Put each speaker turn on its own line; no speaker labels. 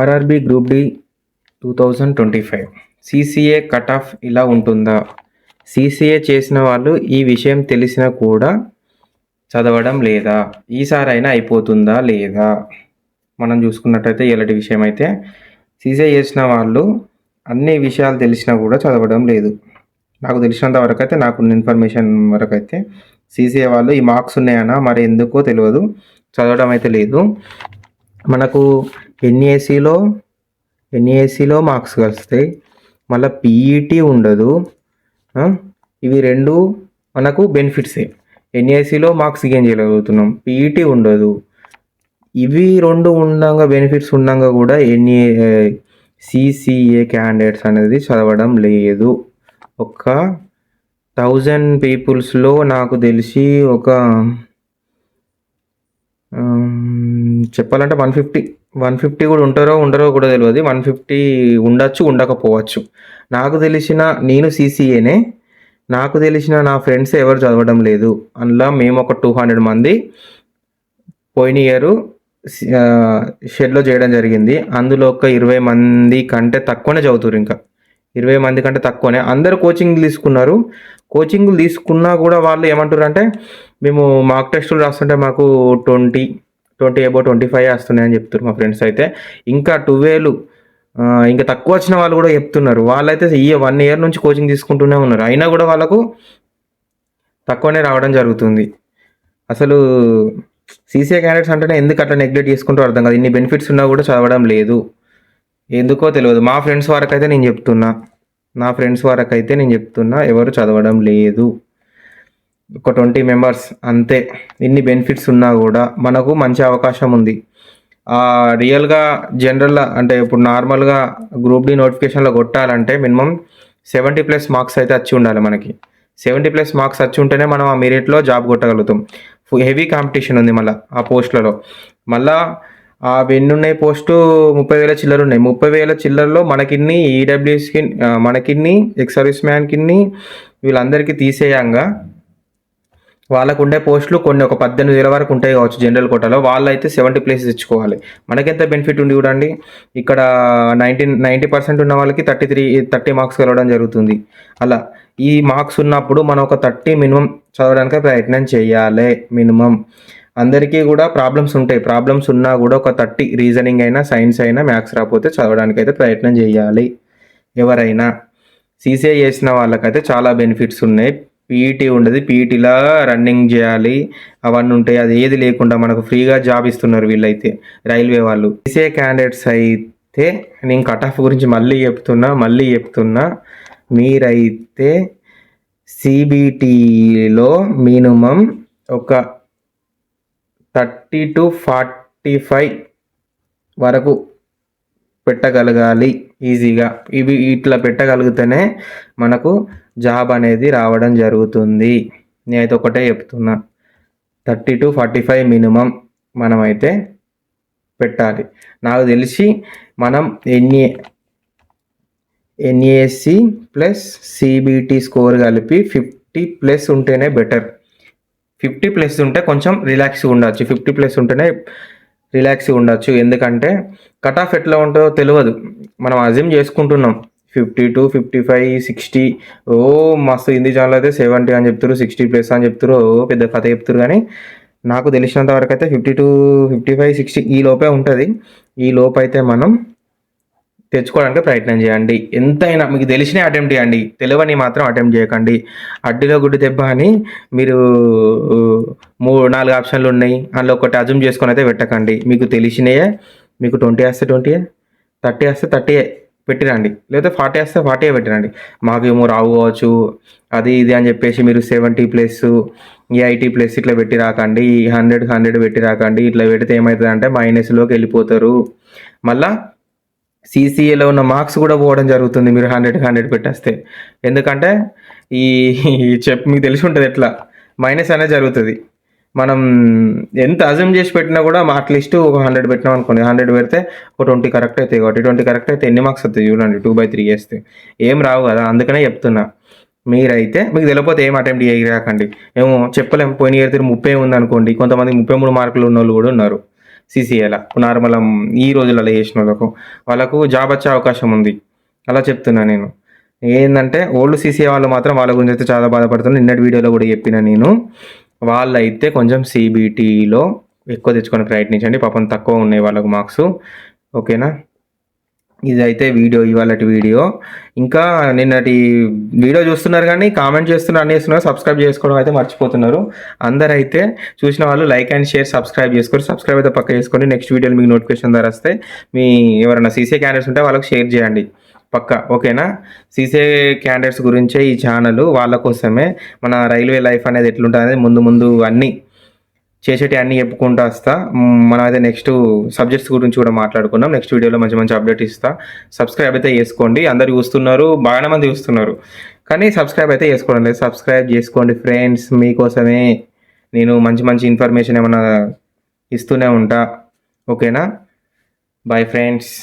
RRB group D 2025 CCA cut off ఇలా ఉంటుందా? CCA చేసిన వాళ్ళు ఈ విషయం తెలిసినా కూడా చదవడం లేదా? ఈసారైనా అయిపోతుందా లేదా? మనం చూసుకున్నట్టయితే ఇలాంటి విషయం అయితే సీసీఏ చేసిన వాళ్ళు అన్ని విషయాలు తెలిసినా కూడా చదవడం లేదు. నాకు తెలిసినంత వరకు అయితే, నాకున్న ఇన్ఫర్మేషన్ వరకు అయితే సీసీఏ వాళ్ళు ఈ మార్క్స్ ఉన్నాయన్నా మరి ఎందుకో తెలియదు, చదవడం అయితే లేదు. మనకు ఎన్ఏసిలో మార్క్స్ వస్తాయి, మళ్ళీ పీఈటీ ఉండదు. ఇవి రెండు మనకు బెనిఫిట్సే. ఎన్ఏసిలో మార్క్స్ గెయిన్ చేయగలుగుతున్నాం, పీఈటీ ఉండదు. ఇవి రెండు ఉండగా, బెనిఫిట్స్ ఉండగా కూడా సిసిఏ క్యాండిడేట్స్ అనేది చదవడం లేదు. ఒక 1000 పీపుల్స్లో నాకు తెలిసి ఒక చెప్పాలంటే 150 కూడా ఉంటారో ఉండరో కూడా తెలియదు. 150 ఉండొచ్చు, ఉండకపోవచ్చు. నేను సీసీఏనే, నాకు తెలిసిన నా ఫ్రెండ్స్ ఎవరు చదవడం లేదు. అందులో మేము ఒక 200 మంది పోయిన ఇయర్ షెడ్లో చేయడం జరిగింది. అందులో ఒక 20 మంది కంటే తక్కువనే చదువుతారు. ఇంకా 20 మంది కంటే తక్కువనే. అందరూ కోచింగ్ తీసుకున్నారు. కోచింగ్లు తీసుకున్నా కూడా వాళ్ళు ఏమంటారు అంటే, మేము మాక్ టెస్టులు రాస్తుంటే మాకు 20 అబౌట్ 25 వస్తున్నాయని చెప్తారు మా ఫ్రెండ్స్ అయితే. ఇంకా 12 ఇంకా తక్కువ వచ్చిన వాళ్ళు కూడా చెప్తున్నారు. వాళ్ళైతే 1 ఇయర్ నుంచి కోచింగ్ తీసుకుంటూనే ఉన్నారు, అయినా కూడా వాళ్ళకు తక్కువనే రావడం జరుగుతుంది. అసలు సీసీఏ క్యాండిడేట్స్ అంటేనే ఎందుకు అట్లా నెగ్లెక్ట్ చేసుకుంటారో అర్థం కాదు. ఇన్ని బెనిఫిట్స్ ఉన్నా కూడా చదవడం లేదు, ఎందుకో తెలియదు. మా ఫ్రెండ్స్ వరకైతే నేను చెప్తున్నా, ఎవరు చదవడం లేదు. ఒక 20 మెంబర్స్ అంతే. ఇన్ని బెనిఫిట్స్ ఉన్నా కూడా మనకు మంచి అవకాశం ఉంది. రియల్గా జనరల్ అంటే ఇప్పుడు నార్మల్గా గ్రూప్ డి నోటిఫికేషన్లో కొట్టాలంటే మినిమం 70+ మార్క్స్ అయితే వచ్చి ఉండాలి. మనకి 70+ మార్క్స్ వచ్చి ఉంటేనే మనం ఆ మెరిట్లో జాబ్ కొట్టగలుగుతాం. హెవీ కాంపిటీషన్ ఉంది మళ్ళీ ఆ పోస్టులలో. మళ్ళీ ఎన్నున్నాయి పోస్టు 30,000 చిల్లర ఉన్నాయి. 30,000 చిల్లరలో మనకిన్ని ఈడబ్ల్యూఎస్కి, మనకిన్ని ఎక్స్ సర్వీస్ మ్యాన్కిన్ని, వీళ్ళందరికీ తీసేయంగా వాళ్ళకు ఉండే పోస్టులు కొన్ని ఒక 18,000 వరకు ఉంటాయి కావచ్చు జనరల్ కోటాలో. వాళ్ళైతే 70 ప్లేసెస్ ఇచ్చుకోవాలి. మనకెంత బెనిఫిట్ ఉంది చూడండి. ఇక్కడ 90% ఉన్న వాళ్ళకి 30 మార్క్స్ కలవడం జరుగుతుంది. అలా ఈ మార్క్స్ ఉన్నప్పుడు మనం ఒక 30 మినిమం చదవడానికి ప్రయత్నం చేయాలి. మినిమం అందరికీ కూడా ప్రాబ్లమ్స్ ఉంటాయి. ప్రాబ్లమ్స్ ఉన్నా కూడా ఒక 30 రీజనింగ్ అయినా, సైన్స్ అయినా, మ్యాథ్స్ రాకపోతే చదవడానికి అయితే ప్రయత్నం చేయాలి ఎవరైనా. సీసీఏ చేసిన వాళ్ళకైతే చాలా బెనిఫిట్స్ ఉన్నాయి. పీఈటీ ఉండదు, పీఈటీలా రన్నింగ్ చేయాలి, అవన్నీ ఉంటాయి. అది ఏది లేకుండా మనకు ఫ్రీగా జాబ్ ఇస్తున్నారు వీళ్ళైతే, రైల్వే వాళ్ళు. సీసీఏ క్యాండిడేట్స్ అయితే నేను కట్ ఆఫ్ గురించి మళ్ళీ చెప్తున్నా, మీరైతే సిబిటీలో మినిమం ఒక 30 to 45 వరకు పెట్టగలగాలి ఈజీగా. ఇట్లా పెట్టగలిగితేనే మనకు జాబ్ అనేది రావడం జరుగుతుంది. నేనైతే ఒకటే చెప్తున్నా, 30 to 45 మినిమం మనమైతే పెట్టాలి. నాకు తెలిసి మనం ఎన్ఏసి ప్లస్ సిబిటి స్కోర్ కలిపి 50+ ఉంటేనే బెటర్. 50+ ఉంటే కొంచెం రిలాక్స్గా ఉండొచ్చు. 50+ ఉంటేనే రిలాక్స్గా ఉండొచ్చు. ఎందుకంటే కట్ ఆఫ్ ఎట్లా ఉంటుందో తెలియదు. మనం అజ్యూమ్ చేసుకుంటున్నాం 52, 55, 60. మస్తు హిందీ ఛానల్ అయితే 70 అని చెప్తారు, 60+ అని చెప్తారు, పెద్ద కథ చెప్తారు. కానీ నాకు తెలిసినంత వరకు అయితే 52, 55, 60 ఈ లోపే ఉంటుంది. ఈ లోపు అయితే మనం తెచ్చుకోవడానికి ప్రయత్నం చేయండి. ఎంతైనా మీకు తెలిసిన అటెంప్ట్ చేయండి, తెలియని మాత్రం అటెంప్ట్ చేయకండి. అడ్డిలో గుడ్డి దెబ్బ అని మీరు 3-4 ఆప్షన్లు ఉన్నాయి, అందులో ఒకటి అజ్యూమ్ చేసుకొని అయితే పెట్టకండి. మీకు తెలిసినయే, మీకు 20 వస్తే 20, 30 వస్తే 30 పెట్టిరండి, లేదా 40 వస్తే 40 పెట్టిరండి. మాకు ఏమో రావచ్చు అది ఇది అని చెప్పేసి మీరు 70+, 80+ ఇట్లా పెట్టి రాకండి. 100 పెట్టి రాకండి. ఇట్లా పెడితే ఏమవుతుంది అంటే మైనస్లోకి వెళ్ళిపోతారు. మళ్ళా సీసీఏలో ఉన్న మార్క్స్ కూడా పోవడం జరుగుతుంది మీరు 100 పెట్టేస్తే. ఎందుకంటే మీకు తెలిసి ఉంటుంది ఎట్లా మైనస్ అనేది జరుగుతుంది. మనం ఎంత అజ్యూమ్ చేసి పెట్టినా కూడా అట్లీస్ట్ ఒక 100 పెట్టినాం అనుకోండి, 100 పెడితే ఒక 20 కరెక్ట్ అవుతాయి. కాబట్టి 20 కరెక్ట్ అయితే ఎన్ని మార్క్స్ వస్తాయి చూడండి, 2/3 చేస్తే ఏం రావు కదా. అందుకనే చెప్తున్నా, మీరైతే మీకు తెలియకపోతే ఏం అటెంప్ట్ చేయరాకండి. ఏమో చెప్పలేము, పోయిన ఇయర్ 30 ఉంది అనుకోండి, కొంతమంది 33 మార్కులు ఉన్న వాళ్ళు కూడా ఉన్నారు. సీసీఏల నార్మల్ ఈ రోజులలో చేసిన వాళ్ళకు జాబ్ వచ్చే అవకాశం ఉంది. అలా చెప్తున్నా నేను. ఏందంటే ఓల్డ్ సీసీఏ వాళ్ళు మాత్రం వాళ్ళ గురించి అయితే చాలా బాధపడుతున్నారు. నిన్నటి వీడియోలో కూడా చెప్పిన నేను. వాళ్ళైతే కొంచెం సీబీటీలో ఎక్కువ తెచ్చుకొని ప్రయత్నించండి. పాపం తక్కువ ఉన్నాయి వాళ్ళకు మార్క్స్. ఓకేనా? ఇదైతే ఇవాళటి వీడియో. ఇంకా నిన్నటి వీడియో చూస్తున్నారు కానీ కామెంట్ చేస్తున్నారు, అన్నీ చేస్తున్నారు, సబ్స్క్రైబ్ చేసుకోవడం అయితే మర్చిపోతున్నారు. అందరైతే చూసిన వాళ్ళు లైక్ అండ్ షేర్ సబ్స్క్రైబ్ చేసుకోండి. సబ్స్క్రైబ్ అయితే పక్క చేసుకోండి. నెక్స్ట్ వీడియోలో మీకు నోటిఫికేషన్ ద్వారా వస్తే మీ ఎవరైనా సీసీఏ క్యాండిడేట్స్ ఉంటే వాళ్ళకి షేర్ చేయండి పక్క. ఓకేనా? సీసీఏ క్యాండిడేట్స్ గురించే ఈ ఛానల్, వాళ్ళ కోసమే. మన రైల్వే లైఫ్ అనేది ఎట్లుంటుంది అనేది ముందు అన్నీ చేసేటి అన్నీ చెప్పుకుంటూ వస్తా. మనం అయితే నెక్స్ట్ సబ్జెక్ట్స్ గురించి కూడా మాట్లాడుకుందాం. నెక్స్ట్ వీడియోలో మంచి అప్డేట్ ఇస్తా. సబ్స్క్రైబ్ అయితే చేసుకోండి. అందరు చూస్తున్నారు, బాగానే మంది చూస్తున్నారు, కానీ సబ్స్క్రైబ్ అయితే చేసుకోవడం లేదు. సబ్స్క్రైబ్ చేసుకోండి ఫ్రెండ్స్, మీకోసమే నేను మంచి ఇన్ఫర్మేషన్ ఏమైనా ఇస్తూనే ఉంటా. ఓకేనా? Bye friends.